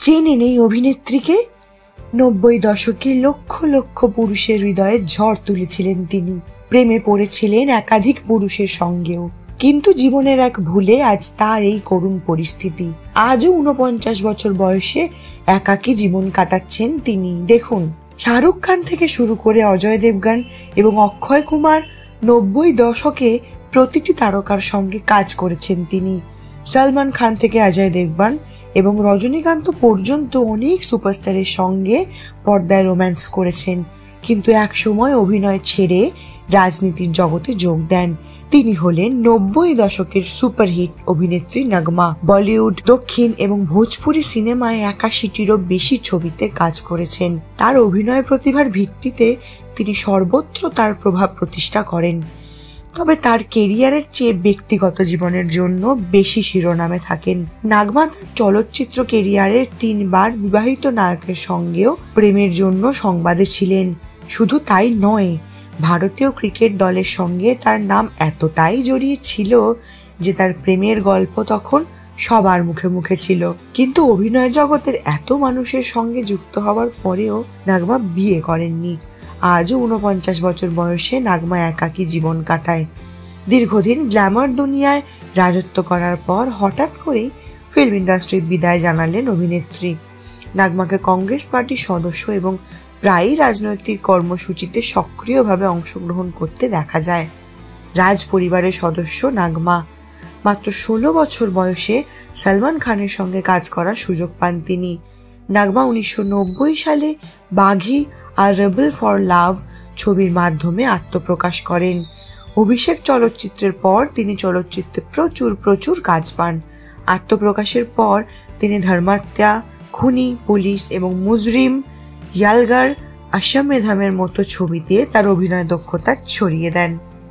চেনে নেই অভিনেত্রীকে। 90 দশকে লক্ষ লক্ষ পুরুষের হৃদয়ে ঝড় তুলেছিলেন তিনি। প্রেমে পড়েছিলেন একাধিক পুরুষের সঙ্গেও, কিন্তু জীবনের এক ভুলে আজ তার এই করুণ পরিস্থিতি। আজও 49 বছর বয়সে একাকী জীবন কাটাচ্ছেন তিনি। দেখুন, শাহরুখ খান থেকে শুরু করে অজয় দেবগন এবং অক্ষয় কুমার 90 দশকে প্রতিটি তারকার সঙ্গে কাজ করেছেন তিনি। সলমান খান থেকে অজয় দেবগন এবং রজনীকান্ত পর্যন্ত অনেক সুপারস্টারের সঙ্গে পর্দায় রোম্যান্স করেছেন, কিন্তু এক সময় অভিনয় ছেড়ে রাজনীতির জগতে যোগ দেন। তিনি হলেন 90 দশকের সুপারহিট অভিনেত্রী নগমা। বলিউড, দক্ষিণ এবং ভোজপুরি সিনেমায় 81টিরও বেশি ছবিতে কাজ করেছেন। তার অভিনয় প্রতিভার ভিত্তিতে তিনি সর্বত্র তার প্রভাব প্রতিষ্ঠা করেন। তবে তার কেরিয়ারের চেয়ে ব্যক্তিগত জীবনের জন্য বেশি শিরোনামে থাকেন। নগমা তার চলচ্চিত্র কেরিয়ারের 3 বার বিবাহিত নায়কের সঙ্গেও প্রেমের জন্য সংবাদে ছিলেন। শুধু তাই নয়, ভারতীয় ক্রিকেট দলের সঙ্গে তার নাম এতটাই জড়িয়ে ছিল যে তার প্রেমের গল্প তখন সবার মুখে মুখে ছিল। কিন্তু অভিনয় জগতের এত মানুষের সঙ্গে যুক্ত হওয়ার পরেও নগমা বিয়ে করেননি। আজও 49 বছর বয়সে নগমা একাকী জীবন কাটায়। দীর্ঘদিন গ্ল্যামার দুনিয়ায় রাজত্ব করার পর হঠাৎ করেই ফিল্ম ইন্ডাস্ট্রির বিদায় জানালেন অভিনেত্রী। নগমাকে কংগ্রেস পার্টির সদস্য এবং প্রায়ই রাজনৈতিক কর্মসূচিতে সক্রিয়ভাবে অংশগ্রহণ করতে দেখা যায়। রাজ পরিবারের সদস্য নগমা। মাত্র 16 বছর বয়সে সলমান খানের সঙ্গে কাজ করার সুযোগ পান তিনি। নগমা 1990 সালে বাঘি আর রেবেল ফর লাভ ছবির মাধ্যমে আত্মপ্রকাশ করেন। অভিষেক চলচ্চিত্রের পর তিনি চলচ্চিত্রে প্রচুর কাজ পান। আত্মপ্রকাশের পর তিনি ধর্মাত্যা, খুনি, পুলিশ এবং মুজরিম, ইয়ালগার, আসামেধামের মতো ছবিতে তার অভিনয় দক্ষতা ছড়িয়ে দেন।